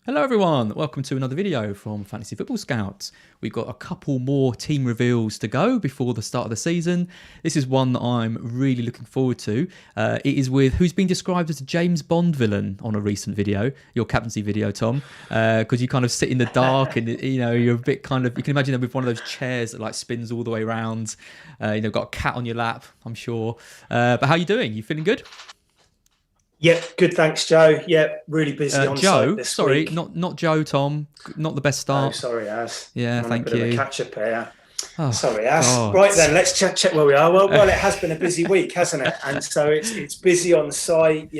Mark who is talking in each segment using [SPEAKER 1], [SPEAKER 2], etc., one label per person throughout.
[SPEAKER 1] Hello everyone, welcome to another video from Fantasy Football Scouts. We've got a couple more team reveals to go before the start of the season. This is one that I'm really looking forward to. It is with who's been described as a James Bond villain on a recent video, your captaincy video, Tom, because you kind of sit in the dark and you're a bit kind of, you can imagine them with one of those chairs that like spins all the way around. Got a cat on your lap, I'm sure. But how are you doing? You feeling good?
[SPEAKER 2] Yep, good. Thanks, Joe. Yep, really busy on site
[SPEAKER 1] Joe,
[SPEAKER 2] this
[SPEAKER 1] sorry,
[SPEAKER 2] week.
[SPEAKER 1] not Joe, Tom. Not the best
[SPEAKER 2] Oh,
[SPEAKER 1] start.
[SPEAKER 2] sorry, Az.
[SPEAKER 1] Yeah,
[SPEAKER 2] I'm on a
[SPEAKER 1] thank
[SPEAKER 2] bit of a
[SPEAKER 1] you.
[SPEAKER 2] catch up here.
[SPEAKER 1] Oh,
[SPEAKER 2] Sorry, Az.
[SPEAKER 1] God.
[SPEAKER 2] Right then, let's check where we are. Well, it has been a busy week, hasn't it? And so it's busy on site.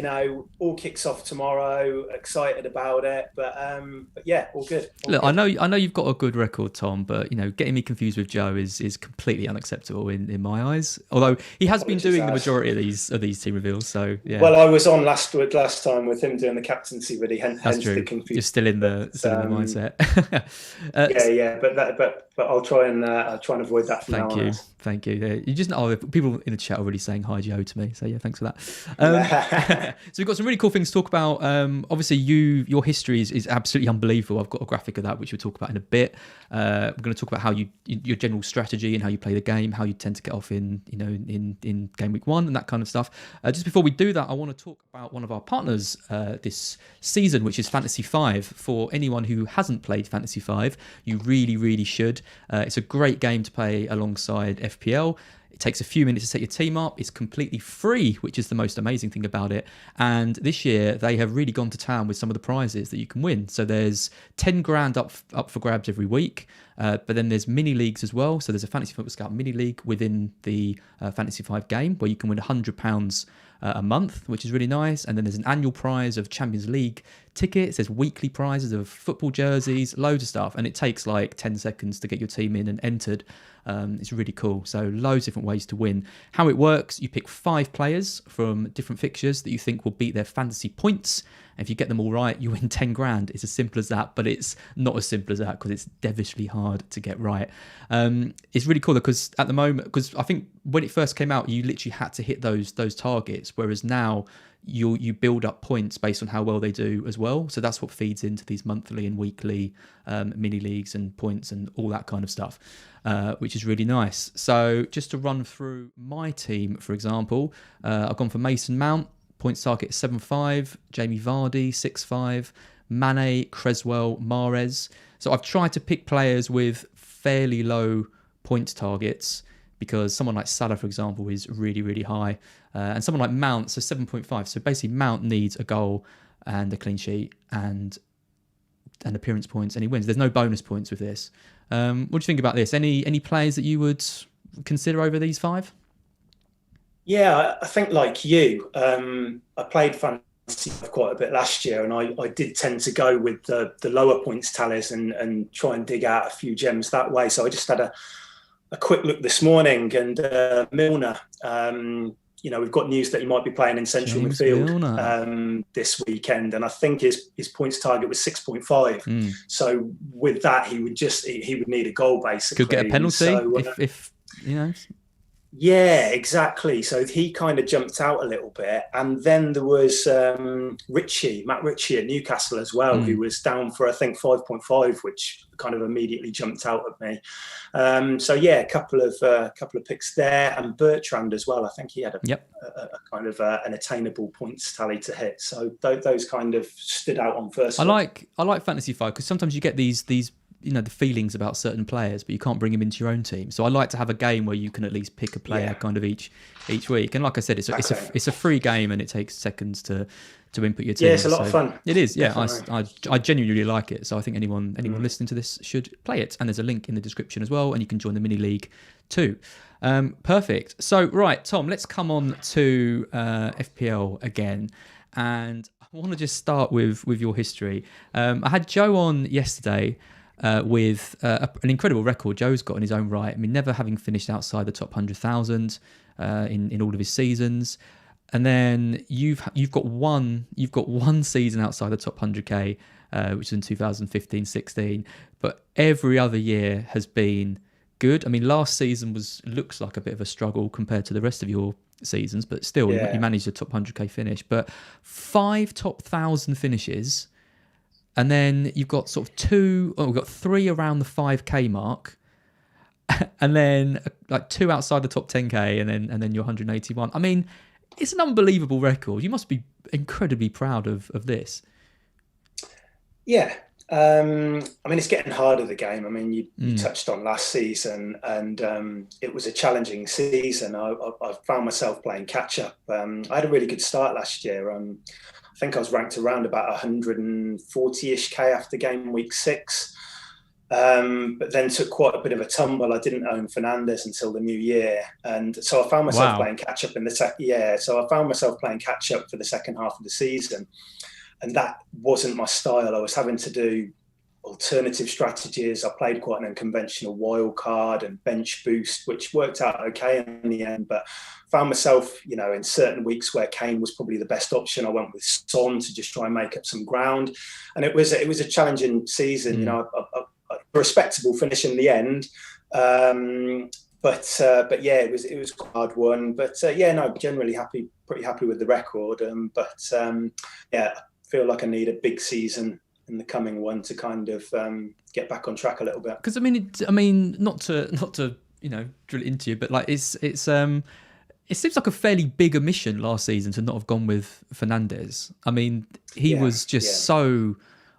[SPEAKER 2] All kicks off tomorrow. Excited about it, but yeah, all good.
[SPEAKER 1] Look,
[SPEAKER 2] Good.
[SPEAKER 1] I know you've got a good record, Tom, but getting me confused with Joe is completely unacceptable in my eyes. Although he has been doing the majority of these team reveals, so yeah.
[SPEAKER 2] Well, I was on last time with him doing the captaincy video,
[SPEAKER 1] That's
[SPEAKER 2] hence
[SPEAKER 1] true.
[SPEAKER 2] the confusion.
[SPEAKER 1] You're still in the mindset.
[SPEAKER 2] Yeah, but I'll try and avoid that from now on.
[SPEAKER 1] Thank you. You just know people in the chat are already saying hi Joe to me, so yeah, thanks for that. So we've got some really cool things to talk about. Obviously, your history is absolutely unbelievable. I've got a graphic of that which we'll talk about in a bit. We're going to talk about how your general strategy and how you play the game, how you tend to get off in game week 1 and that kind of stuff. Just before we do that, I want to talk about one of our partners this season, which is Fantasy 5. For anyone who hasn't played Fantasy 5, you really should. It's a great game to play alongside FPL. It takes a few minutes to set your team up. It's completely free, which is the most amazing thing about it. And this year, they have really gone to town with some of the prizes that you can win. So there's 10 grand up for grabs every week. But then there's mini leagues as well. So there's a Fantasy Football Scout mini league within the Fantasy 5 game where you can win £100 a month, which is really nice. And then there's an annual prize of Champions League tickets. There's weekly prizes of football jerseys, loads of stuff. And it takes like 10 seconds to get your team in and entered. It's really cool. So loads of different ways to win. How it works, you pick 5 players from different fixtures that you think will beat their fantasy points. And if you get them all right, you win 10 grand. It's as simple as that, but it's not as simple as that because it's devilishly hard to get right. It's really cool because at the moment, because I think when it first came out, you literally had to hit those targets, whereas now you build up points based on how well they do as well. So that's what feeds into these monthly and weekly mini leagues and points and all that kind of stuff, which is really nice. So just to run through my team, for example, I've gone for Mason Mount. Points target 7.5, Jamie Vardy 6.5, Mane, Creswell, Mahrez. So I've tried to pick players with fairly low points targets because someone like Salah, for example, is really high. And someone like Mount, so 7.5. So basically Mount needs a goal and a clean sheet and appearance points and he wins. There's no bonus points with this. What do you think about this? Any players that you would consider over these 5?
[SPEAKER 2] Yeah, I think like you, I played fantasy quite a bit last year, and I did tend to go with the lower points tallies and try and dig out a few gems that way. So I just had a quick look this morning, and Milner. We've got news that he might be playing in central midfield this weekend, and I think his points target was 6.5. So with that, he would need a goal basically.
[SPEAKER 1] Could get a penalty if
[SPEAKER 2] Yeah, exactly. So he kind of jumped out a little bit. And then there was Matt Ritchie at Newcastle as well, who was down for, I think, 5.5, which kind of immediately jumped out at me. So yeah, a couple of picks there. And Bertrand as well. I think he had a kind of an attainable points tally to hit. So those kind of stood out on first.
[SPEAKER 1] I like Fantasy 5 because sometimes you get these the feelings about certain players, but you can't bring them into your own team. So I like to have a game where you can at least pick a player kind of each week. And like I said, it's a free game and it takes seconds to input your team.
[SPEAKER 2] Yeah, it's a lot of fun.
[SPEAKER 1] It is. Yeah, I genuinely really like it. So I think anyone listening to this should play it. And there's a link in the description as well, and you can join the mini league too. Perfect. So right, Tom, let's come on to FPL again. And I want to just start with your history. I had Joe on yesterday. With an incredible record Joe's got in his own right. I mean, never having finished outside the top 100,000 in all of his seasons, and then you've got one season outside the top 100k, which is in 2015-16. But every other year has been good. I mean, last season looks like a bit of a struggle compared to the rest of your seasons, but still, you managed a top 100k finish. But 5 top 1,000 finishes. and then you've got sort of we've got 3 around the 5k mark, and then like 2 outside the top 10k, and then you're 181. I mean, it's an unbelievable record. You must be incredibly proud of this.
[SPEAKER 2] Yeah. I mean, it's getting harder, the game. I mean, you touched on last season, and it was a challenging season. I found myself playing catch up. I had a really good start last year. I think I was ranked around about 140-ish K after game week 6. But then took quite a bit of a tumble. I didn't own Fernandes until the new year, and so I found myself playing catch up in the So I found myself playing catch up for the second half of the season, and that wasn't my style. I was having to do alternative strategies. I played quite an unconventional wild card and bench boost, which worked out okay in the end, but found myself, in certain weeks where Kane was probably the best option, I went with Son to just try and make up some ground. And it was a challenging season. A respectable finish in the end. But yeah, it was a hard one. But generally pretty happy with the record. I feel like I need a big season in the coming one to kind of get back on track a little bit.
[SPEAKER 1] Because I mean, not to drill it into you, but like it seems like a fairly big omission last season to not have gone with Fernandes. I mean, he was just so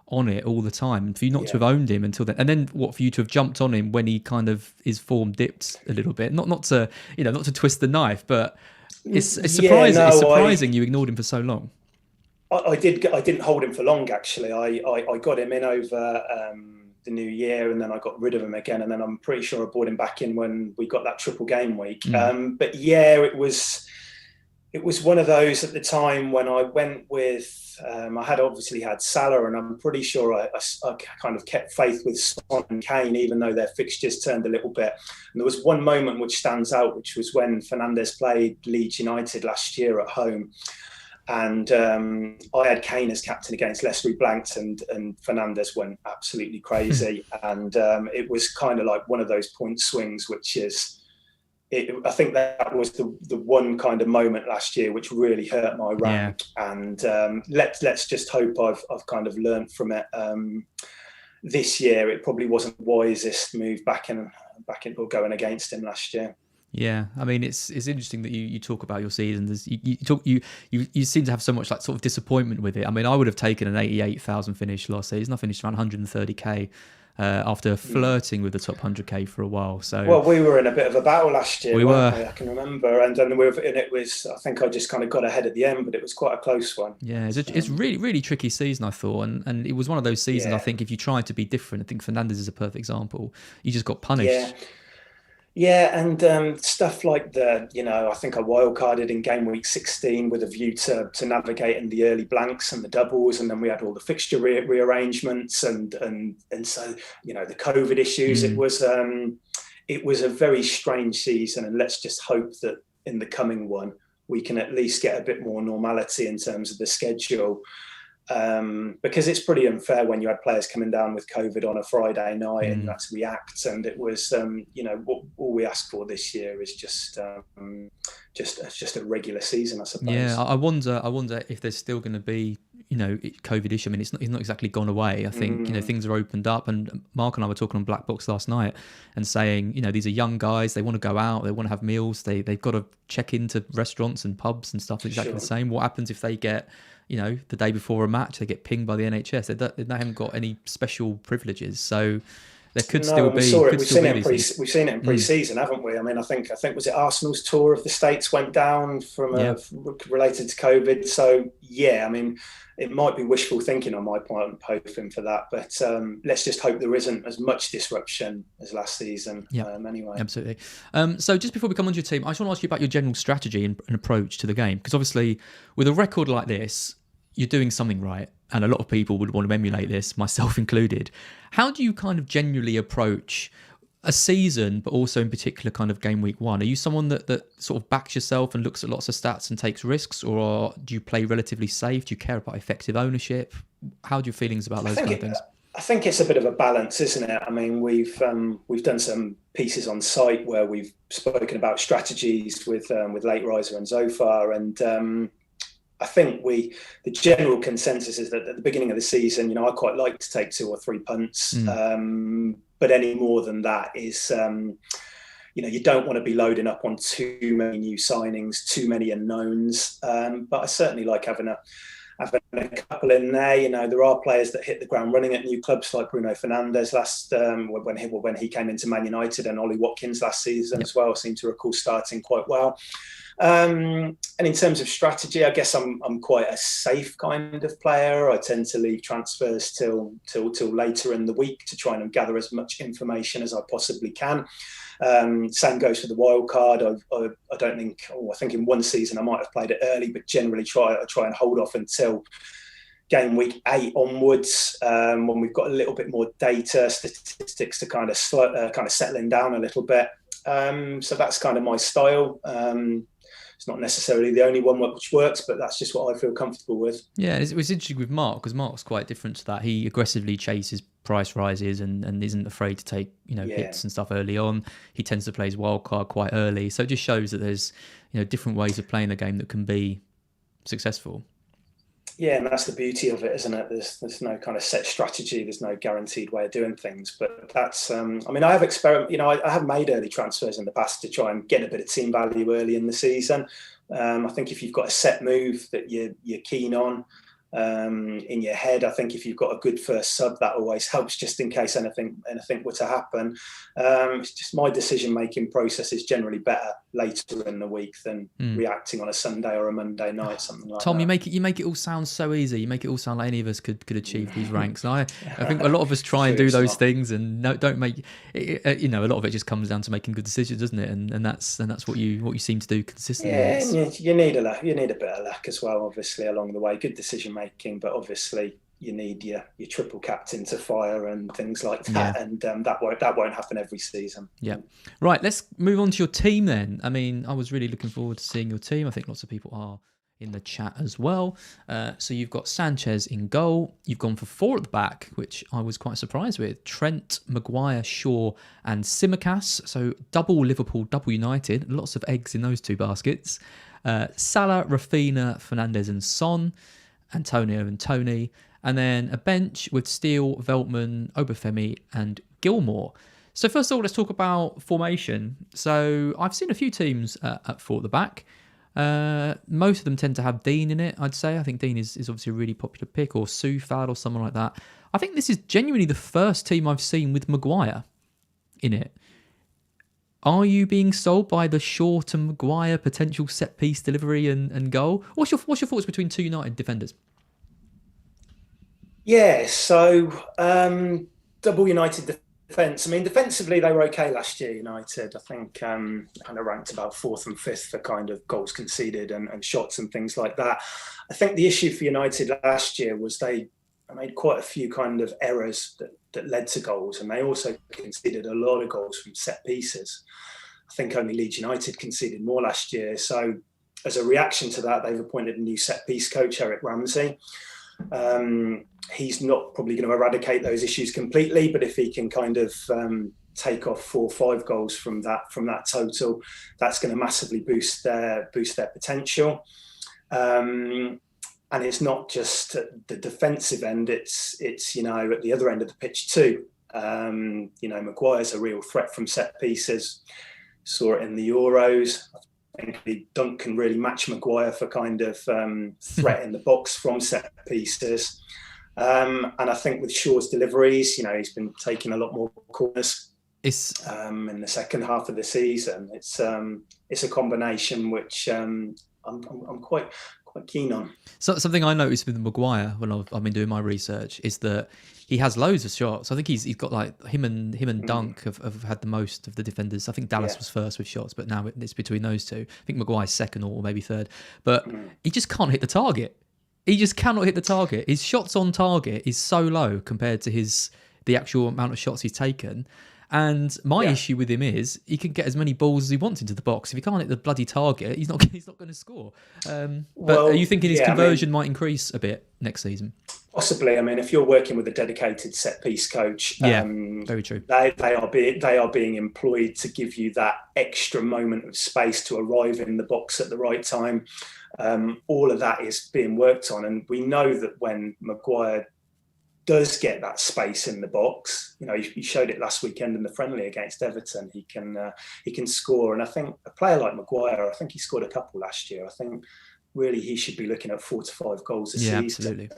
[SPEAKER 1] on it all the time. For you not to have owned him until then, and then for you to have jumped on him when he kind of his form dipped a little bit. Not to twist the knife, but it's surprising. It's surprising you ignored him for so long.
[SPEAKER 2] I didn't hold him for long, actually. I got him in over the new year, and then I got rid of him again, and then I'm pretty sure I brought him back in when we got that triple game week. But yeah, it was one of those at the time when I went with I had obviously had Salah, and I'm pretty sure I kind of kept faith with Son and Kane, even though their fixtures turned a little bit. And there was one moment which stands out, which was when Fernandes played Leeds United last year at home. And I had Kane as captain against Leicester, blanked, and Fernandes went absolutely crazy. And it was kind of like one of those point swings, which is, I think that was the one kind of moment last year which really hurt my rank. Yeah. And let's just hope I've kind of learned from it. This year, it probably wasn't the wisest move back in or going against him last year.
[SPEAKER 1] Yeah, I mean, it's interesting that you talk about your season. You seem to have so much like sort of disappointment with it. I mean, I would have taken an 88,000 finish last season. I finished around 130k after flirting with the top 100k for a while. So
[SPEAKER 2] we were in a bit of a battle last year.
[SPEAKER 1] We were.
[SPEAKER 2] I can remember, and it was. I think I just kind of got ahead at the end, but it was quite a close one.
[SPEAKER 1] Yeah, it's really really tricky season, I thought, and it was one of those seasons. I think if you tried to be different, I think Fernandes is a perfect example. You just got punished.
[SPEAKER 2] Yeah. Yeah, and stuff like I think I wildcarded in game week 16 with a view to navigating the early blanks and the doubles, and then we had all the fixture rearrangements and so the COVID issues. It was a very strange season, and let's just hope that in the coming one we can at least get a bit more normality in terms of the schedule. Because it's pretty unfair when you had players coming down with COVID on a Friday night and you had to react. And it was, all we asked for this year is just a regular season, I suppose.
[SPEAKER 1] Yeah, I wonder if there's still going to be, COVID issue. I mean, it's not exactly gone away. I think, things are opened up. And Mark and I were talking on Black Box last night and saying, these are young guys. They want to go out. They want to have meals. They've got to check into restaurants and pubs and stuff exactly the same. What happens if they get, the day before a match, they get pinged by the NHS. They haven't got any special privileges. So there could still be.
[SPEAKER 2] We've seen it in pre-season, haven't we? I mean, I think was it Arsenal's tour of the States went down from related to COVID. So yeah, I mean, it might be wishful thinking on my part and hoping for that, but let's just hope there isn't as much disruption as last season. Anyway,
[SPEAKER 1] absolutely. So just before we come on to your team, I just want to ask you about your general strategy and approach to the game, because obviously with a record like this, you're doing something right, and a lot of people would want to emulate this, myself included. How do you kind of generally approach a season, but also in particular kind of game week 1? Are you someone that sort of backs yourself and looks at lots of stats and takes risks, or do you play relatively safe? Do you care about effective ownership? How do your feelings about those kind of things?
[SPEAKER 2] I think it's a bit of a balance, isn't it? I mean, we've done some pieces on site where we've spoken about strategies with Late Riser and Zofar, and I think the general consensus is that at the beginning of the season, I quite like to take 2 or 3 punts, but any more than that is, you don't want to be loading up on too many new signings, too many unknowns. But I certainly like having a couple in there. There are players that hit the ground running at new clubs, like Bruno Fernandes when he came into Man United, and Ollie Watkins last season as well. Seem to recall starting quite well. And in terms of strategy, I guess I'm quite a safe kind of player. I tend to leave transfers till later in the week to try and gather as much information as I possibly can. Same goes for the wild card. I don't think. I think in one season I might have played it early, but generally I try and hold off until game week 8 onwards, when we've got a little bit more data, statistics to kind of settling down a little bit. So that's kind of my style. It's not necessarily the only one which works, but that's just what I feel comfortable with.
[SPEAKER 1] Yeah, it was interesting with Mark, because Mark's quite different to that. He aggressively chases price rises and isn't afraid to take hits and stuff early on. He tends to play his wild card quite early, so it just shows that there's different ways of playing the game that can be successful. Yeah,
[SPEAKER 2] and that's the beauty of it, isn't it? There's no kind of set strategy. There's no guaranteed way of doing things. But that's, I have made early transfers in the past to try and get a bit of team value early in the season. I think if you've got a set move that you're keen on in your head, I think if you've got a good first sub, that always helps, just in case anything were to happen. It's just my decision-making process is generally better later in the week than reacting on a Sunday or a Monday night, something like
[SPEAKER 1] Tom,
[SPEAKER 2] that.
[SPEAKER 1] you make it all sound so easy. You make it all sound like any of us could achieve these ranks. And I think a lot of us try and do those things and don't make it, a lot of it just comes down to making good decisions, doesn't it? And that's what you seem to do consistently.
[SPEAKER 2] Yeah, you need a bit of luck as well, obviously, along the way. Good decision making, but obviously you need your triple captain to fire and things like that, and that won't happen every season. Yeah.
[SPEAKER 1] Right, let's move on to your team then. I mean, I was really looking forward to seeing your team. I think lots of people are in the chat as well. So you've got Sanchez in goal. You've gone for 4 at the back, which I was quite surprised with. Trent, Maguire, Shaw and Tsimikas. So double Liverpool, double United. Lots of eggs in those 2 baskets. Salah, Rafinha, Fernandes and Son. Antonio and Tony. And then a bench with Steele, Veltman, Obafemi and Gilmore. So first of all, let's talk about formation. So I've seen a few teams at 4 at the back. Most of them tend to have Dean in it, I'd say. I think Dean is obviously a really popular pick, or Soufal or someone like that. I think this is genuinely the first team I've seen with Maguire in it. Are you being sold by the Shaw to Maguire potential set piece delivery and goal? What's your thoughts between 2 United defenders?
[SPEAKER 2] Yeah, so double United defence. I mean, defensively they were okay last year. United, I think, kind of ranked about 4th and 5th for kind of goals conceded and shots and things like that. I think the issue for United last year was they made quite a few kind of errors that led to goals, and they also conceded a lot of goals from set pieces. I think only Leeds United conceded more last year. So as a reaction to that, they've appointed a new set piece coach, Eric Ramsey. He's not probably going to eradicate those issues completely, but if he can kind of take off 4 or 5 goals from that total, that's going to massively boost their potential. And it's not just the defensive end; it's at the other end of the pitch too. Maguire's a real threat from set pieces. Saw it in the Euros. I think Dunk can really match Maguire for kind of threat in the box from set pieces. And I think with Shaw's deliveries, he's been taking a lot more corners in the second half of the season. It's a combination which I'm quite keen on.
[SPEAKER 1] So something I noticed with Maguire when I've been doing my research is that he has loads of shots. I think he's got like him and Dunk have had the most of the defenders. I think Dallas was first with shots, but now it's between those 2. I think Maguire's second or maybe third, but he just can't hit the target. He just cannot hit the target. His shots on target is so low compared to the actual amount of shots he's taken. And my issue with him is he can get as many balls as he wants into the box. If he can't hit the bloody target, he's not going to score. But are you thinking his conversion might increase a bit next season?
[SPEAKER 2] Possibly. I mean, if you're working with a dedicated set piece coach,
[SPEAKER 1] very true.
[SPEAKER 2] They are being employed to give you that extra moment of space to arrive in the box at the right time. All of that is being worked on, and we know that when Maguire does get that space in the box, you know, he showed it last weekend in the friendly against Everton. He can score, and I think a player like Maguire, I think he scored a couple last year. I think really he should be looking at 4 to 5 goals a season.
[SPEAKER 1] Absolutely.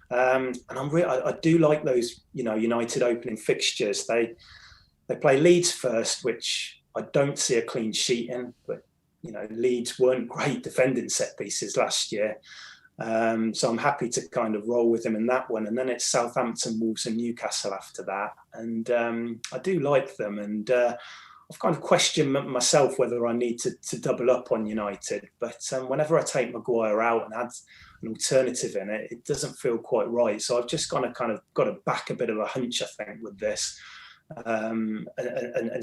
[SPEAKER 2] And I do like those, you know, United opening fixtures. They play Leeds first, which I don't see a clean sheet in, but you know, Leeds weren't great defending set pieces last year. So I'm happy to kind of roll with them in that one. And then it's Southampton, Wolves and Newcastle after that. And I do like them. And I've kind of questioned myself whether I need to double up on United. But whenever I take Maguire out and add an alternative in it, it doesn't feel quite right. So I've just kind of got to back a bit of a hunch, I think, with this. And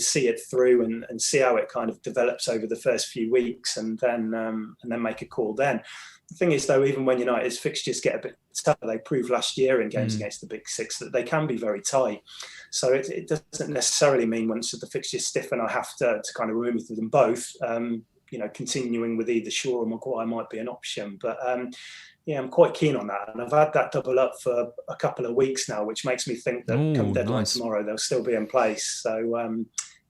[SPEAKER 2] see it through and see how it kind of develops over the first few weeks, and then make a call then. The thing is, though, even when United's fixtures get a bit tougher, they proved last year in games against the Big Six that they can be very tight. So it doesn't necessarily mean once the fixtures stiffen, I have to kind of remove them both. You know, continuing with either Shaw or Maguire might be an option. But yeah, I'm quite keen on that. And I've had that double up for a couple of weeks now, which makes me think that come deadline tomorrow, they'll still be in place. So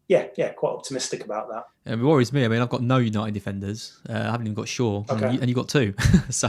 [SPEAKER 2] yeah, quite optimistic about that.
[SPEAKER 1] It worries me. I mean, I've got no United defenders. I haven't even got Shaw, and you got two. So,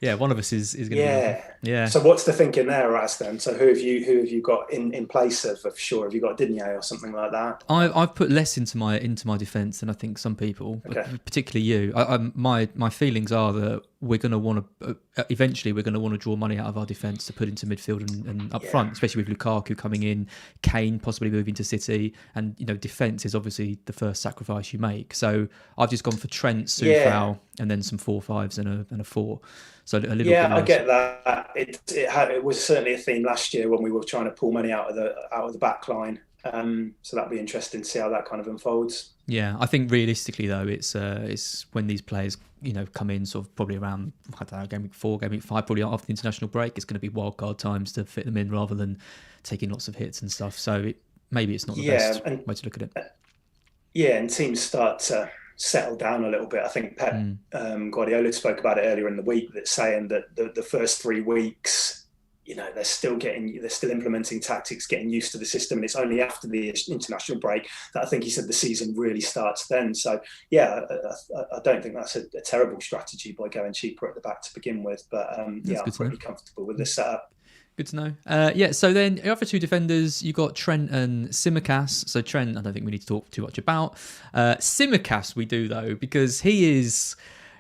[SPEAKER 1] yeah, one of us is going to be. Yeah.
[SPEAKER 2] So, what's the thinking there, Raz? Then, so who have you got in place of Shaw? Have you got Digne or something like that?
[SPEAKER 1] I've put less into my defence than I think some people, particularly you. My feelings are that we're going to want to eventually draw money out of our defence to put into midfield and up front, especially with Lukaku coming in, Kane possibly moving to City, and you know, defence is obviously the first sacrifice you make. So I've just gone for Trent, Soufal, and then some 4-5s and a 4. So a little bit less.
[SPEAKER 2] I get that. It was certainly a theme last year when we were trying to pull money out of the back line. So that'd be interesting to see how that kind of unfolds.
[SPEAKER 1] Yeah, I think realistically though, it's when these players, you know, come in sort of probably around, I don't know, game week 4, game week 5, probably after the international break. It's going to be wildcard times to fit them in rather than taking lots of hits and stuff. So maybe it's not the best way to look at it.
[SPEAKER 2] Yeah, and teams start to settle down a little bit. I think Pep Guardiola spoke about it earlier in the week, that saying that the first 3 weeks, you know, they're still implementing tactics, getting used to the system, and it's only after the international break that I think he said the season really starts then. So yeah, I don't think that's a terrible strategy by going cheaper at the back to begin with. But I'm pretty comfortable with this setup.
[SPEAKER 1] Good to know. So then the other 2 defenders, you got Trent and Tsimikas. So Trent, I don't think we need to talk too much about. Tsimikas we do though, because he is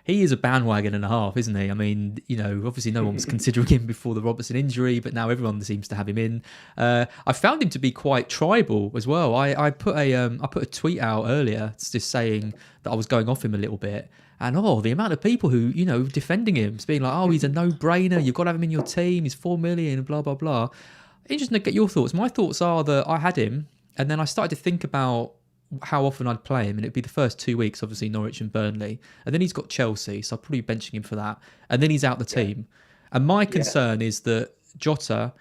[SPEAKER 1] a bandwagon and a half, isn't he? I mean, you know, obviously no one was considering him before the Robertson injury, but now everyone seems to have him in. I found him to be quite tribal as well. I put a tweet out earlier just saying that I was going off him a little bit. And the amount of people who, you know, defending him, being like, oh, he's a no-brainer, you've got to have him in your team, he's 4 million, blah, blah, blah. Interesting to get your thoughts. My thoughts are that I had him, and then I started to think about how often I'd play him, and it'd be the first 2 weeks, obviously Norwich and Burnley, and then he's got Chelsea, so I'll probably be benching him for that, and then he's out the team. And my concern is that Jota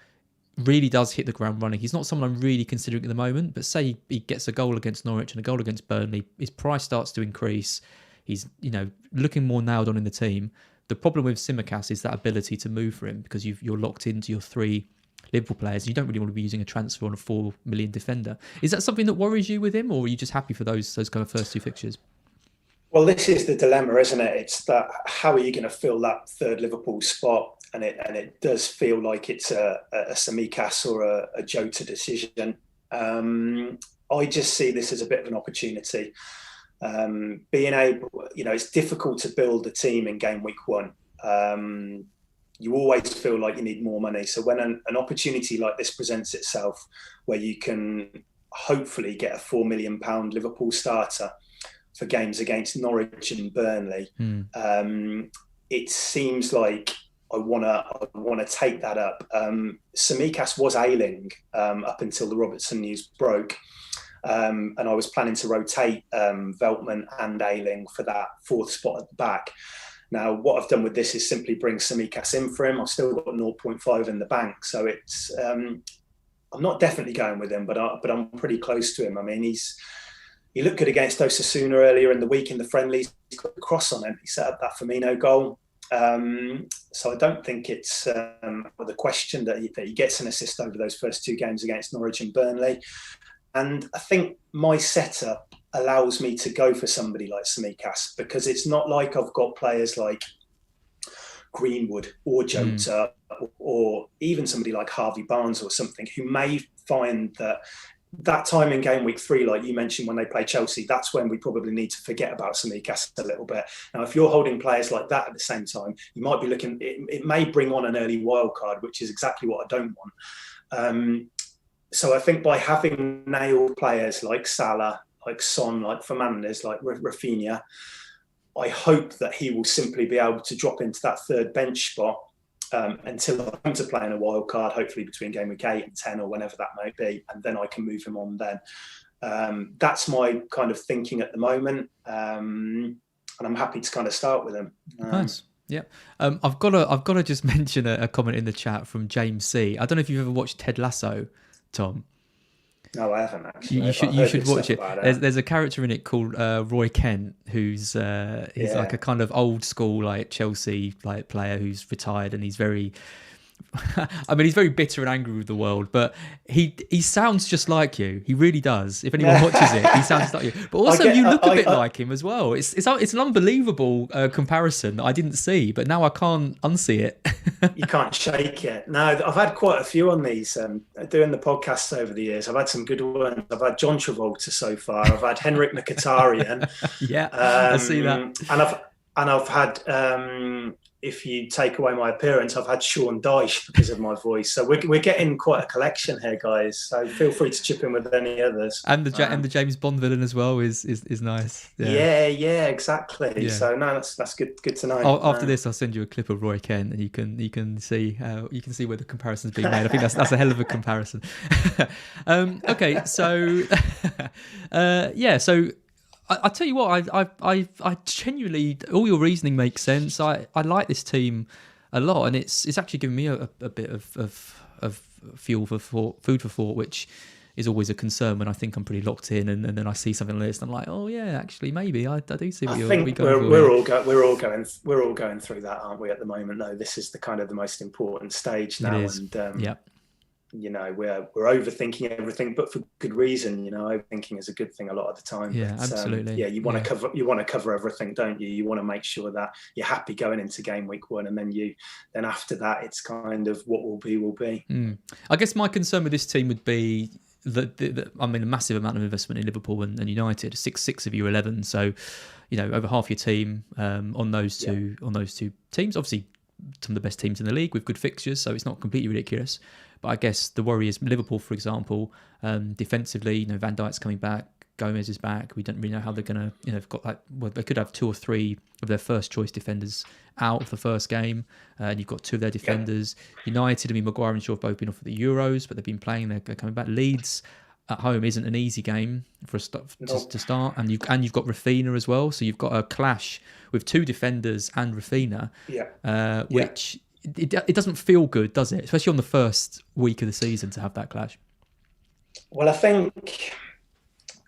[SPEAKER 1] really does hit the ground running. He's not someone I'm really considering at the moment, but say he gets a goal against Norwich and a goal against Burnley, his price starts to increase. He's, you know, looking more nailed on in the team. The problem with Tsimikas is that ability to move for him, because you're locked into your 3 Liverpool players. You don't really want to be using a transfer on a 4 million defender. Is that something that worries you with him, or are you just happy for those kind of first 2 fixtures?
[SPEAKER 2] Well, this is the dilemma, isn't it? It's that how are you going to fill that 3rd Liverpool spot? And it does feel like it's a Tsimikas or a Jota decision. I just see this as a bit of an opportunity. Being able, you know, it's difficult to build a team in game week 1. You always feel like you need more money. So when an opportunity like this presents itself, where you can hopefully get a £4 million Liverpool starter for games against Norwich and Burnley, it seems like I want to take that up. Tsimikas was ailing up until the Robertson news broke. And I was planning to rotate Veltman and Ayling for that 4th spot at the back. Now, what I've done with this is simply bring Tsimikas in for him. I've still got 0.5 in the bank, so it's I'm not definitely going with him, but I'm pretty close to him. I mean, he looked good against Osasuna earlier in the week in the friendlies. He's got a cross on him. He set up that Firmino goal. So I don't think it's the question that he gets an assist over those first two games against Norwich and Burnley. And I think my setup allows me to go for somebody like Tsimikas, because it's not like I've got players like Greenwood or Jota or even somebody like Harvey Barnes or something who may find that time in game week 3, like you mentioned, when they play Chelsea, that's when we probably need to forget about Tsimikas a little bit. Now, if you're holding players like that at the same time, you might be looking, it may bring on an early wild card, which is exactly what I don't want. So I think by having nailed players like Salah, like Son, like Fernandes, like Rafinha, I hope that he will simply be able to drop into that third bench spot until I come to play in a wild card, hopefully between game week 8 and 10 or whenever that might be, and then I can move him on then. That's my kind of thinking at the moment, and I'm happy to kind of start with him.
[SPEAKER 1] Nice. Yeah. I've got to just mention a comment in the chat from James C. I don't know if you've ever watched Ted Lasso, Tom.
[SPEAKER 2] No, I haven't actually.
[SPEAKER 1] You should watch it. There's a character in it called Roy Kent, who's like a kind of old school like Chelsea like player who's retired, and he's very. I mean, he's very bitter and angry with the world, but he sounds just like you. He really does. If anyone watches it, he sounds like you. But also, you look a bit like him as well. It's an unbelievable comparison that I didn't see, but now I can't unsee it.
[SPEAKER 2] You can't shake it. No, I've had quite a few on these doing the podcasts over the years. I've had some good ones. I've had John Travolta so far. I've had Henrik Mkhitaryan.
[SPEAKER 1] Yeah, I see that.
[SPEAKER 2] And I've had. If you take away my appearance, I've had Sean Dyche because of my voice. So we're getting quite a collection here, guys. So feel free to chip in with any others.
[SPEAKER 1] And the James Bond villain as well is nice.
[SPEAKER 2] Yeah, exactly. Yeah. So no, that's good to know.
[SPEAKER 1] After this, I'll send you a clip of Roy Kent, and you can see where the comparison's being made. I think that's a hell of a comparison. Okay, so so. I tell you what, I genuinely, all your reasoning makes sense. I like this team a lot, and it's actually given me a bit of fuel for thought, food for thought, which is always a concern when I think I'm pretty locked in, and then I see something like this, and I'm like, oh yeah, actually maybe I do see what you're going for.
[SPEAKER 2] We're all going through that, aren't we? At the moment, though, this is the most important stage now, and
[SPEAKER 1] yeah.
[SPEAKER 2] You know, we're overthinking everything, but for good reason. You know, overthinking is a good thing a lot of the time.
[SPEAKER 1] Yeah,
[SPEAKER 2] but,
[SPEAKER 1] absolutely.
[SPEAKER 2] You want to cover everything, don't you? You want to make sure that you're happy going into game week 1, and then after that, it's kind of what will be.
[SPEAKER 1] I guess my concern with this team would be that a massive amount of investment in Liverpool and United, six of your 11. So, you know, over half your team on those two teams. Obviously, some of the best teams in the league with good fixtures, so it's not completely ridiculous. But I guess the worry is Liverpool, for example, defensively. You know, Van Dijk's coming back, Gomez is back. We don't really know how they're gonna. You know, they could have 2 or 3 of their first choice defenders out of the first game, and you've got 2 of their defenders. Yeah. United, Maguire and Shaw have both been off at the Euros, but they've been playing. They're coming back. Leeds at home isn't an easy game to start, and you've got Rafinha as well. So you've got a clash with 2 defenders and Rafinha, which. It doesn't feel good, does it? Especially on the first week of the season to have that clash.
[SPEAKER 2] Well, I think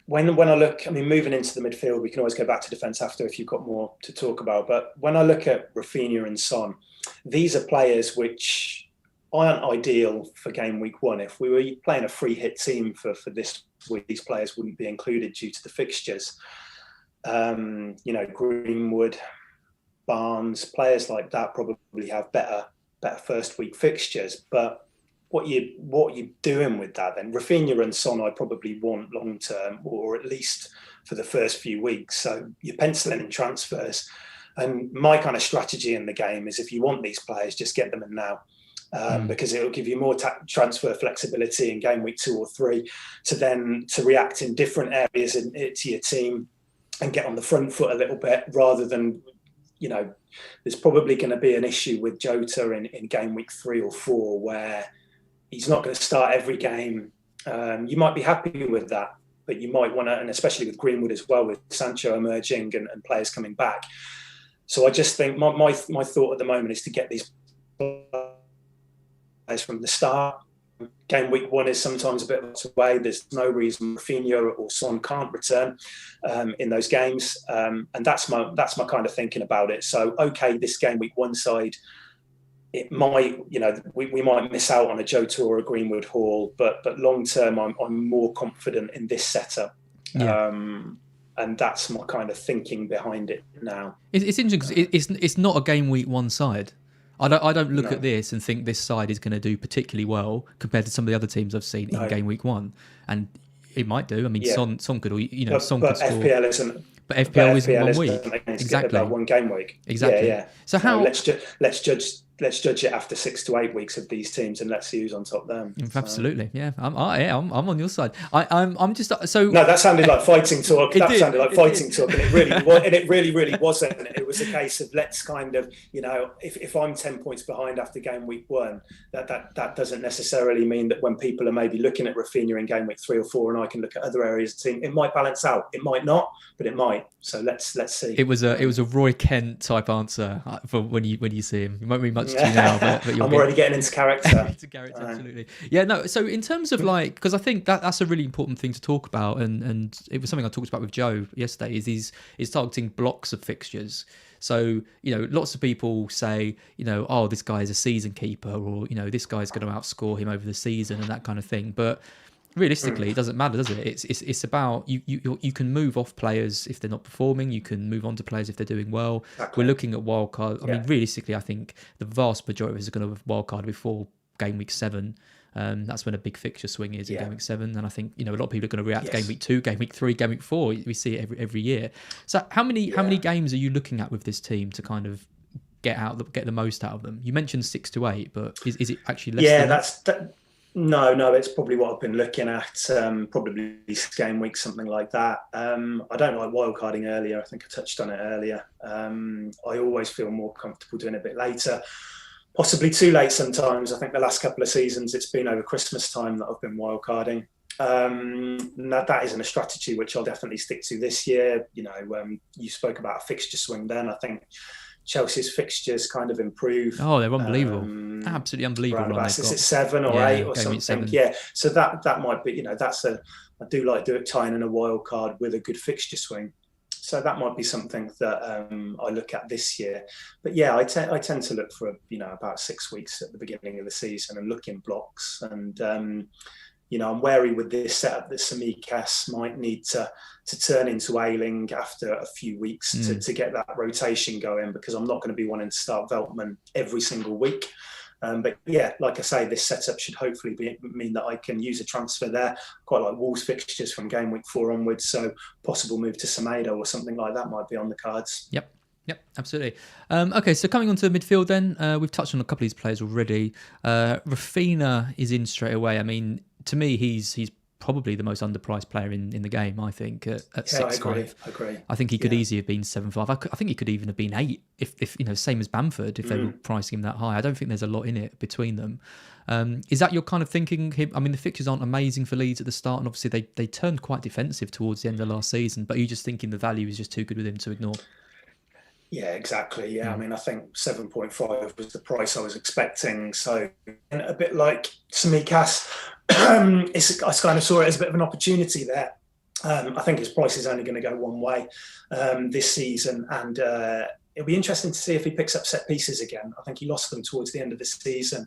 [SPEAKER 2] when I look, moving into the midfield, we can always go back to defence after if you've got more to talk about. But when I look at Rafinha and Son, these are players which aren't ideal for game week 1. If we were playing a free hit team for this week, these players wouldn't be included due to the fixtures. You know, Greenwood, Barnes, players like that probably have better first week fixtures. But what you doing with that then? Rafinha and Son I probably want long term, or at least for the first few weeks. So you're penciling in transfers. And my kind of strategy in the game is if you want these players, just get them in now. Because it will give you more transfer flexibility in game week 2 or 3 to react in different areas to your team and get on the front foot a little bit, rather than, you know, there's probably going to be an issue with Jota in game week 3 or 4 where he's not going to start every game. You might be happy with that, but you might want to, and especially with Greenwood as well, with Sancho emerging and players coming back, So I just think my thought at the moment is to get these players from the start. Game week 1 is sometimes a bit of a way. There's no reason Rafinha or Son can't return in those games, and that's my kind of thinking about it. So okay, this game week 1 side, it might, we might miss out on a Jota or a Greenwood Hall, but long term, I'm more confident in this setup.
[SPEAKER 1] Yeah.
[SPEAKER 2] And that's my kind of thinking behind it now.
[SPEAKER 1] It's interesting because it's not a game week 1 side. I don't look at this and think this side is going to do particularly well compared to some of the other teams I've seen in game week 1, and it might do. I mean, Son could, Son could score.
[SPEAKER 2] FPL isn't.
[SPEAKER 1] But FPL isn't 1 week. Exactly.
[SPEAKER 2] One game week.
[SPEAKER 1] Exactly.
[SPEAKER 2] Yeah.
[SPEAKER 1] So how?
[SPEAKER 2] Let's judge it after 6 to 8 weeks of these teams, and let's see who's on top then.
[SPEAKER 1] Absolutely, yeah. I'm on your side. I'm just so.
[SPEAKER 2] No, that sounded like fighting talk. Sounded like fighting talk, and it really wasn't. It was a case of let's kind of, if I'm 10 points behind after game week 1, that doesn't necessarily mean that when people are maybe looking at Rafinha in game week 3 or 4, and I can look at other areas of the team, it might balance out. It might not, but it might. So let's see.
[SPEAKER 1] It was a Roy Kent type answer for when you see him. It won't mean much to you now, but
[SPEAKER 2] I'm already getting into character.
[SPEAKER 1] Absolutely. Yeah, no. So in terms of because I think that's a really important thing to talk about, and it was something I talked about with Joe yesterday. Is targeting blocks of fixtures. So lots of people say oh, this guy is a season keeper, or this guy's going to outscore him over the season and that kind of thing, but realistically, it doesn't matter, does it? It's about you can move off players if they're not performing. You can move on to players if they're doing well. Exactly. We're looking at wildcard. I mean, realistically, I think the vast majority of us are going to have wildcard before game week 7. That's when a big fixture swing is in game week 7, and I think a lot of people are going to react game week 2, game week 3, game week 4. We see it every year. So how many games are you looking at with this team to kind of get the most out of them? You mentioned 6 to 8, but is it actually less?
[SPEAKER 2] No, it's probably what I've been looking at, probably game week, something like that. I don't like wildcarding earlier. I think I touched on it earlier. I always feel more comfortable doing it a bit later, possibly too late sometimes. I think the last couple of seasons, it's been over Christmas time that I've been wildcarding. That isn't a strategy which I'll definitely stick to this year. You spoke about a fixture swing then. I think Chelsea's fixtures kind of improve.
[SPEAKER 1] Oh, they're unbelievable. Absolutely unbelievable.
[SPEAKER 2] Is it 7 or 8 or something? 7. Yeah. So that might be, I do like tying in a wild card with a good fixture swing. So that might be something that I look at this year. But yeah, I tend to look for, about 6 weeks at the beginning of the season and look in blocks. And, I'm wary with this setup that Tsimikas might need to turn into Ayling after a few weeks to get that rotation going, because I'm not going to be wanting to start Veltman every single week. But yeah, like I say, this setup should hopefully mean that I can use a transfer there. Quite like Wolves fixtures from game week 4 onwards, so possible move to Semedo or something like that might be on the cards.
[SPEAKER 1] Yep, absolutely. Okay, so coming on to the midfield then, we've touched on a couple of these players already. Rafinha is in straight away. I mean, to me, he's probably the most underpriced player in the game, I think, at 6.5.
[SPEAKER 2] I agree.
[SPEAKER 1] I think he could easily have been 7.5. I think he could even have been 8 if same as Bamford, if they were pricing him that high. I don't think there's a lot in it between them. Is that your kind of thinking? I mean, the fixtures aren't amazing for Leeds at the start, and obviously they turned quite defensive towards the end of last season, but are you just thinking the value is just too good with him to ignore?
[SPEAKER 2] Yeah, exactly. Yeah, I mean, I think 7.5 was the price I was expecting. So a bit like Tsimikas, I kind of saw it as a bit of an opportunity there. I think his price is only going to go one way this season, and it'll be interesting to see if he picks up set pieces again. I think he lost them towards the end of the season.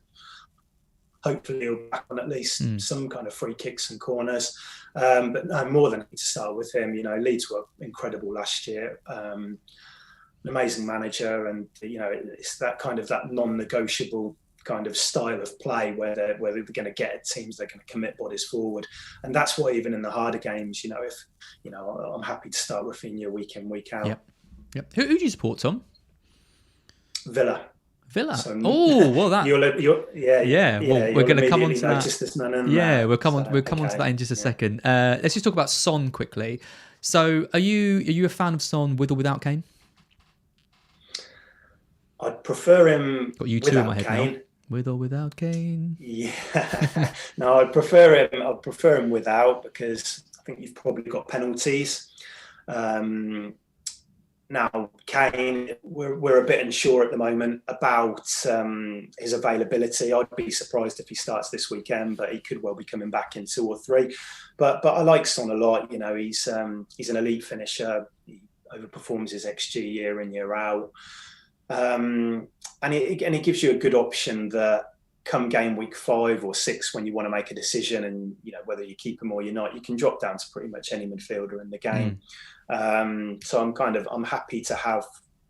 [SPEAKER 2] Hopefully he'll back on at least some kind of free kicks and corners. But no, more than to start with him. Leeds were incredible last year. An amazing manager, and it's that kind of that non-negotiable kind of style of play where they're going to get at teams, they're going to commit bodies forward, and that's why even in the harder games, if I'm happy to start Rafinha week in, week out.
[SPEAKER 1] Yep. Who do you support, Tom?
[SPEAKER 2] Villa.
[SPEAKER 1] So, well, that. We're going to come on to that. We'll come on to that in just a second. Let's just talk about Son quickly. So, are you a fan of Son with or without Kane?
[SPEAKER 2] I'd prefer him.
[SPEAKER 1] Got you two in my head Kane. Now. With or without Kane?
[SPEAKER 2] Yeah. No, I'd prefer him. I'd prefer him without, because I think you've probably got penalties. Now, Kane, we're a bit unsure at the moment about his availability. I'd be surprised if he starts this weekend, but he could well be coming back in 2 or 3. But I like Son a lot. You know, he's an elite finisher. He overperforms his XG year in, year out, and it gives you a good option that come game week 5 or 6, when you want to make a decision, and you know whether you keep him or you're not, you can drop down to pretty much any midfielder in the game. So I'm happy to have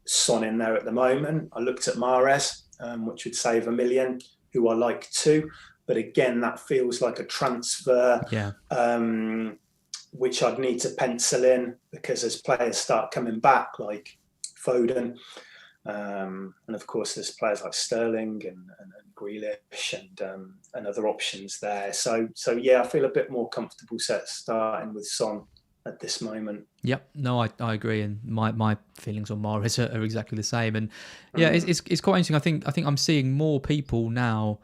[SPEAKER 2] Son in there at the moment. I looked at Mahrez, which would save $1 million, who I like too, but again that feels like a transfer, which I'd need to pencil in, because as players start coming back, like Foden, and of course there's players like Sterling and Grealish and other options there. So yeah, I feel a bit more comfortable starting with Son at this moment.
[SPEAKER 1] Yep, no, I agree, and my feelings on Mahrez are exactly the same. And yeah, it's quite interesting. I think I'm seeing more people now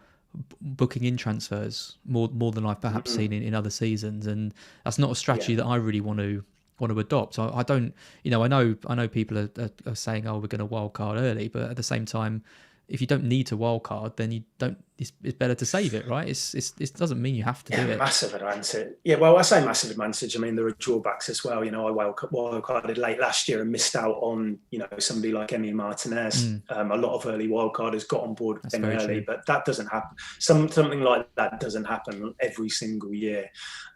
[SPEAKER 1] booking in transfers more than I've perhaps seen in other seasons, and that's not a strategy that I really want to adopt. I don't, I know people are saying, oh, we're going to wild card early, but at the same time, if you don't need to wild card, then you don't. It's better to save it, right? It doesn't mean you have to do it.
[SPEAKER 2] Massive advantage. Yeah, well, I say massive advantage. I mean, there are drawbacks as well. I wild carded late last year and missed out on somebody like Emi Martinez. A lot of early wild carders got on board with him early, but that doesn't happen. Something like that doesn't happen every single year.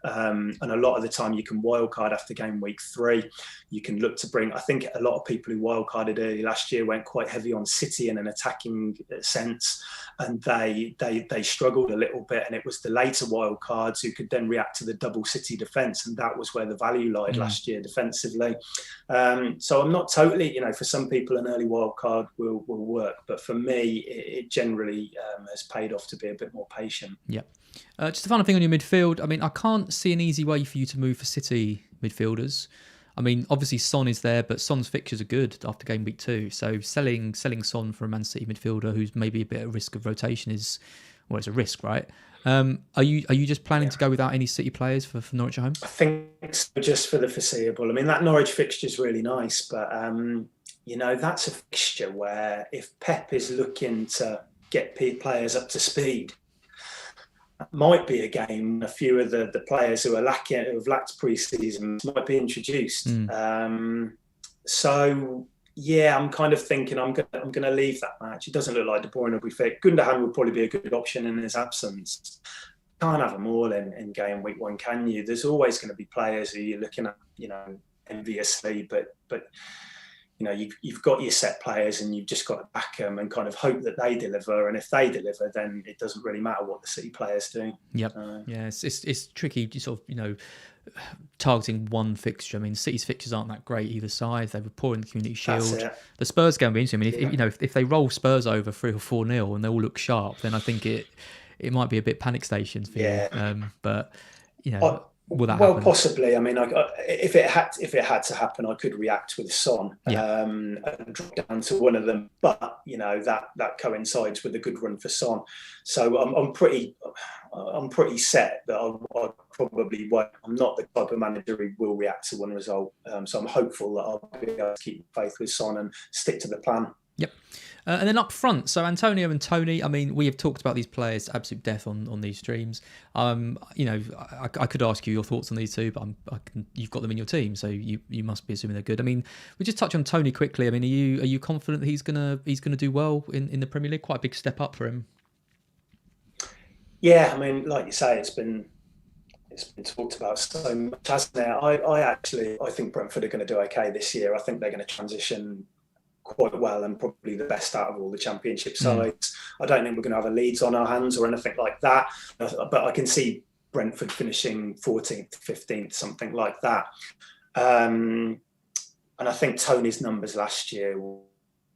[SPEAKER 2] And a lot of the time, you can wild card after game week 3. You can look to bring. I think a lot of people who wild carded early last year went quite heavy on City in an attacking sense, and they struggled a little bit, and it was the later wild cards who could then react to the double City defence, and that was where the value lied last year defensively. So I'm not totally, for some people an early wild card will work, but for me it generally has paid off to be a bit more patient.
[SPEAKER 1] Yeah. Just a final thing on your midfield. I mean, I can't see an easy way for you to move for City midfielders. I mean, obviously Son is there, but Son's fixtures are good after game week 2. So selling Son for a Man City midfielder who's maybe a bit at risk of rotation it's a risk, right? Are you just planning to go without any City players for Norwich at home?
[SPEAKER 2] I think so, just for the foreseeable. I mean, that Norwich fixture is really nice, but that's a fixture where if Pep is looking to get players up to speed, might be a game a few of the players who have lacked pre-season might be introduced. So yeah, I'm kind of thinking I'm going to leave that match. It doesn't look like De Bruyne will be fit. Gundogan would probably be a good option in his absence. Can't have them all in game week 1, can you? There's always going to be players who you're looking at, enviously, but you've got your set players and you've just got to back them and kind of hope that they deliver. And if they deliver, then it doesn't really matter what the City players do.
[SPEAKER 1] Yep. Yeah, it's tricky, sort of, targeting one fixture. I mean, City's fixtures aren't that great either side. They were poor in the Community Shield. The Spurs game will be interesting. I mean, if they roll Spurs over 3 or 4-0 and they all look sharp, then I think it might be a bit panic stations for you. But will that happen?
[SPEAKER 2] Possibly. I mean, if it had to happen, I could react with Son and drop down to one of them. But that coincides with a good run for Son. So I'm pretty set that I probably won't. I'm not the type of manager who will react to one result. So I'm hopeful that I'll be able to keep faith with Son and stick to the plan.
[SPEAKER 1] Yep. And then up front, so Antonio and Tony, I mean, we have talked about these players to absolute death on these streams. I could ask you your thoughts on these two, but you've got them in your team, so you must be assuming they're good. I mean, we just touch on Tony quickly. I mean, are you confident that he's gonna do well in the Premier League? Quite a big step up for him.
[SPEAKER 2] Yeah, I mean, like you say, it's been talked about so much, hasn't it? I think Brentford are going to do okay this year. I think they're going to transition quite well and probably the best out of all the Championship sides. I don't think we're going to have a Leeds on our hands or anything like that, but I can see Brentford finishing 14th, 15th, something like that. And I think Tony's numbers last year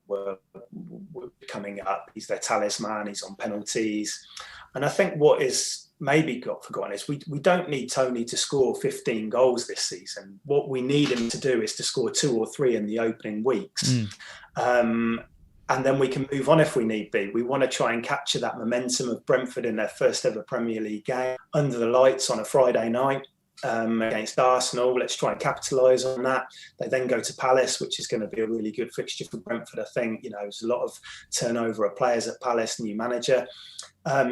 [SPEAKER 2] were coming up. He's their talisman. He's on penalties. And I think what is maybe got forgotten is we don't need Tony to score 15 goals this season. What we need him to do is to score 2 or 3 in the opening weeks. And then we can move on if we need be. We want to try and capture that momentum of Brentford in their first ever Premier League game under the lights on a Friday night. against Arsenal. Let's try and capitalise on that. They then go to Palace, which is going to be a really good fixture for Brentford. I think, there's a lot of turnover of players at Palace, new manager.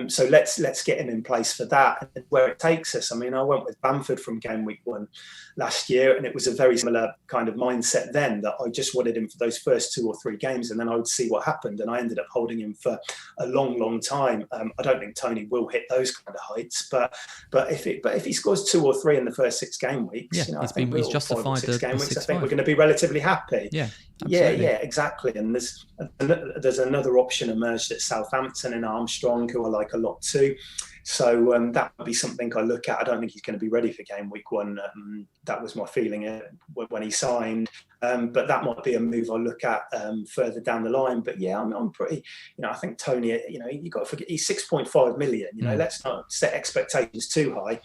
[SPEAKER 2] So let's get him in place for that. And where it takes us, I went with Bamford from game week 1 last year, and it was a very similar kind of mindset then, that I just wanted him for those first 2 or 3 games, and then I would see what happened. And I ended up holding him for a long, long time. I don't think Tony will hit those kind of heights, but if he scores 2 or 3 in the first 6 game weeks,
[SPEAKER 1] he's justified the
[SPEAKER 2] game weeks.
[SPEAKER 1] 6-5.
[SPEAKER 2] I think we're going to be relatively happy.
[SPEAKER 1] Yeah. Absolutely.
[SPEAKER 2] Yeah, exactly. And there's another option emerged at Southampton in Armstrong, who I like a lot too. So that would be something I look at. I don't think he's going to be ready for game week 1. That was my feeling when he signed. But that might be a move I look at further down the line. But yeah, I'm pretty. I think Tony. You got to forget he's 6.5 million. Let's not set expectations too high.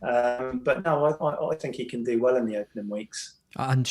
[SPEAKER 2] But no, I think he can do well in the opening weeks.
[SPEAKER 1] And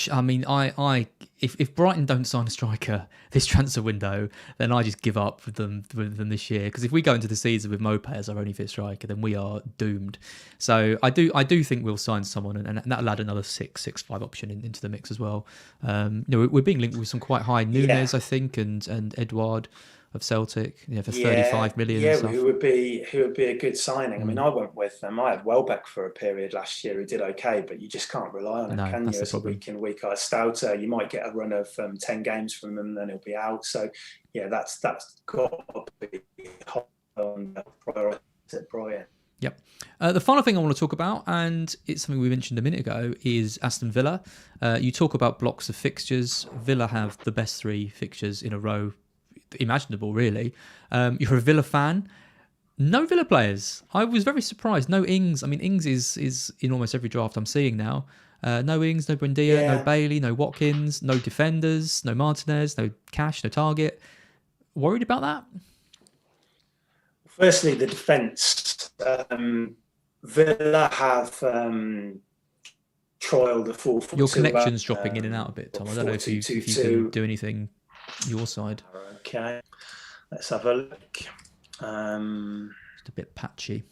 [SPEAKER 1] if Brighton don't sign a striker this transfer window, then I just give up with them this year. Because if we go into the season with Mopé as our only fit striker, then we are doomed. So I do think we'll sign someone, and that'll add another 6-5 option into the mix as well. We're being linked with some quite high Nunes, I think, and Edouard of Celtic, for 35 million.
[SPEAKER 2] Yeah,
[SPEAKER 1] and stuff.
[SPEAKER 2] who would be a good signing. I went with them. I had Welbeck for a period last year who did okay, but you just can't rely on him, can you? As a week in, week out Stouter, you might get a run of 10 games from them, then he'll be out. So yeah, that's got to be high on the priority at Brighton.
[SPEAKER 1] Yep. The final thing I want to talk about, and it's something we mentioned a minute ago, is Aston Villa. You talk about blocks of fixtures. Villa have the best 3 fixtures in a row imaginable, really. You're a Villa fan. No Villa players. I was very surprised. No Ings. Ings is in almost every draft I'm seeing now. No Ings, no Buendia, no Bailey, no Watkins, no defenders, no Martinez, no Cash, no Target. Worried about that?
[SPEAKER 2] Firstly, the defence. Villa have trialled a 4-4-2.
[SPEAKER 1] Your connection's dropping in and out a bit, Tom. I don't know if you can do anything your side.
[SPEAKER 2] Okay, let's have a look.
[SPEAKER 1] Just a bit patchy.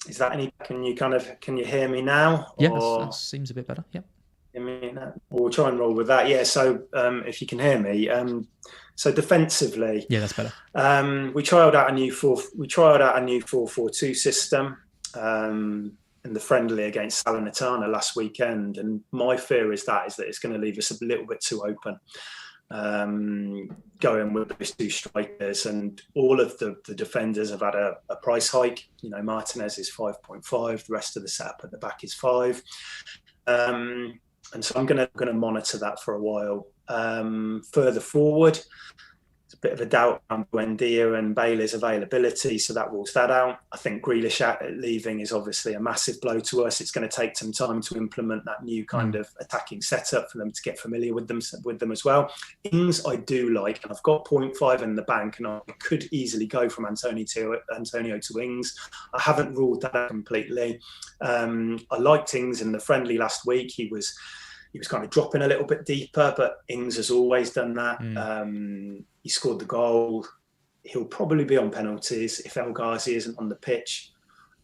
[SPEAKER 2] Is that any? Can you hear me now?
[SPEAKER 1] Yeah, that seems a bit better. Yeah.
[SPEAKER 2] We'll try and roll with that. Yeah. So if you can hear me, so defensively,
[SPEAKER 1] yeah, that's better.
[SPEAKER 2] We trialled out a new 4-4-2 system in the friendly against Salernitana last weekend, and my fear is that it's going to leave us a little bit too open. Going with those 2 strikers, and all of the defenders have had a price hike. Martinez is 5.5, the rest of the setup at the back is 5, and so I'm going to monitor that for a while. Further forward, it's a bit of a doubt on Buendia and Bailey's availability, so that rules that out. I think Grealish leaving is obviously a massive blow to us. It's going to take some time to implement that new kind of attacking setup for them to get familiar with them as well. Ings I do like, and I've got 0.5 in the bank, and I could easily go from Antonio to Ings. I haven't ruled that out completely. I liked Ings in the friendly last week. He was kind of dropping a little bit deeper, but Ings has always done that. He scored the goal. He'll probably be on penalties if El Ghazi isn't on the pitch.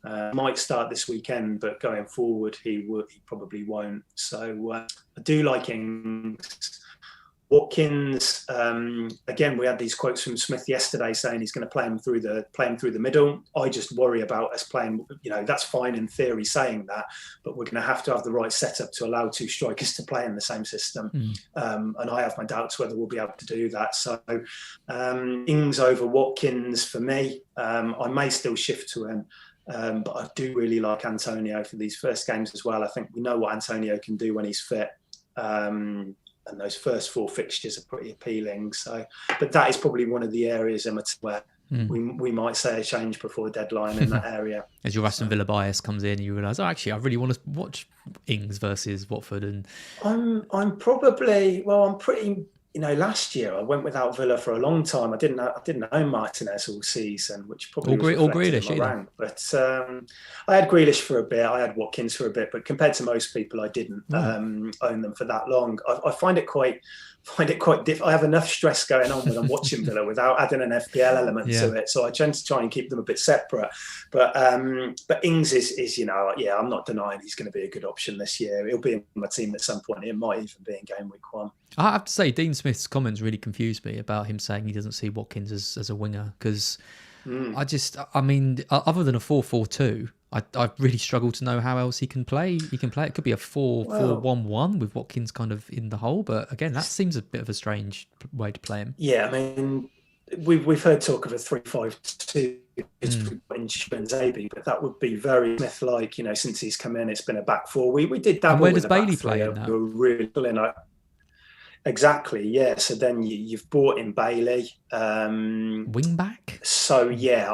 [SPEAKER 2] Might start this weekend, but going forward, he probably won't. So I do like Ings. Watkins, again, we had these quotes from Smith yesterday saying he's going to play him through the middle. I just worry about us playing. That's fine in theory saying that, but we're going to have the right setup to allow 2 strikers to play in the same system. And I have my doubts whether we'll be able to do that. So Ings over Watkins for me. I may still shift to him. But I do really like Antonio for these first games as well. I think we know what Antonio can do when he's fit. And those first 4 fixtures are pretty appealing. So, but that is probably one of the areas where we might say a change before deadline in that area.
[SPEAKER 1] As your Aston Villa bias comes in, you realise, actually, I really want to watch Ings versus Watford. And
[SPEAKER 2] I'm pretty. Last year I went without Villa for a long time. I didn't own Martinez all season, which probably
[SPEAKER 1] or Grealish
[SPEAKER 2] in my rank. But I had Grealish for a bit. I had Watkins for a bit. But compared to most people, I didn't own them for that long. I find it quite find it quite difficult. I have enough stress going on when I'm watching Villa without adding an FPL element to it. So I tend to try and keep them a bit separate. But Ings is, you know, yeah, I'm not denying he's going to be a good option this year. He'll be in my team at some point. It might even be in game week 1.
[SPEAKER 1] I have to say, Dean Smith's comments really confused me about him saying he doesn't see Watkins as a winger, because I mean, other than a 4-4-2, I really struggle to know how else he can play. It could be a 4-4-1-1 with Watkins kind of in the hole, but again, that seems a bit of a strange way to play him.
[SPEAKER 2] Yeah, I mean, we've heard talk of a 3-5-2 in Zabi, but that would be very Smith-like. You know, since he's come in, it's been a back four. We did dabble.
[SPEAKER 1] And where
[SPEAKER 2] with
[SPEAKER 1] does Bailey play in that?
[SPEAKER 2] We were really pulling out. Exactly, yeah. So then you've brought in Bailey,
[SPEAKER 1] wing back.
[SPEAKER 2] So yeah,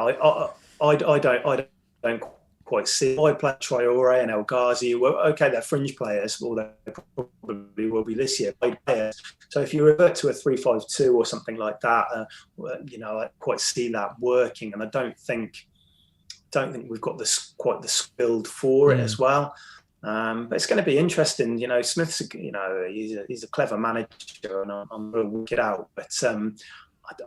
[SPEAKER 2] I don't quite see. I play Traore and El Ghazi. Well, okay, they're fringe players, or they probably will be this year. So if you revert to a 3-5-2 or something like that, you know, I quite see that working, and I don't think we've got quite the skilled for it as well. But it's going to be interesting. You know, Smith's, you know, he's a clever manager, and I'm going to work it out. But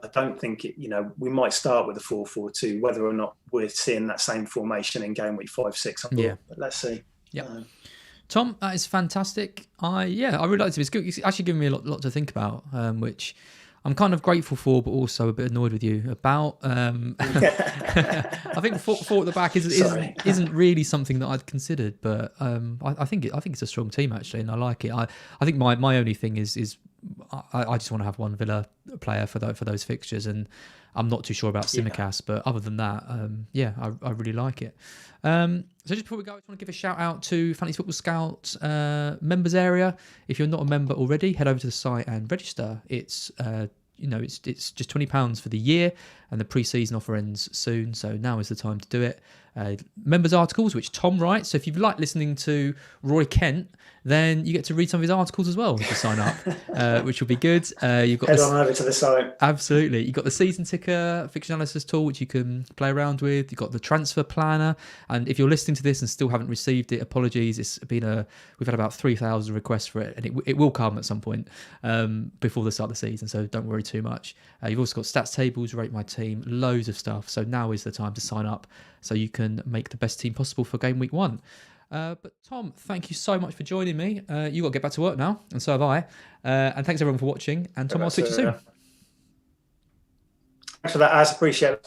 [SPEAKER 2] I don't think you know, we might start with a 4-4-2, whether or not we're seeing that same formation in game week 5, 6. But let's see.
[SPEAKER 1] Yeah. Tom, that is fantastic. I really liked it. It's good. It's actually given me a lot to think about, which I'm kind of grateful for, but also a bit annoyed with you about. I think four at the back isn't really something that I'd considered, but I think it's a strong team actually, and I like it. I think my only thing is I just want to have one Villa player for those fixtures, and I'm not too sure about Simicast, but other than that, I really like it. So just before we go, I just want to give a shout out to Fantasy Football Scout members area. If you're not a member already, head over to the site and register. It's it's just £20 for the year, and the pre-season offer ends soon, so now is the time to do it. Members articles, which Tom writes. So if you like listening to Roy Kent, then you get to read some of his articles as well if you sign up, which will be good. You've got
[SPEAKER 2] head on over to the site.
[SPEAKER 1] Absolutely. You've got the season ticker fixture analysis tool, which you can play around with. You've got the transfer planner, and if you're listening to this and still haven't received it, apologies. We've had about 3,000 requests for it, and it will come at some point before the start of the season, so don't worry too much. You've also got stats tables, rate my team, loads of stuff. So now is the time to sign up so you can make the best team possible for game week 1. But Tom, thank you so much for joining me. You got to get back to work now, and so have I. And thanks everyone for watching. And Tom, I'll speak to you soon.
[SPEAKER 2] Thanks for that, Az. Appreciate it.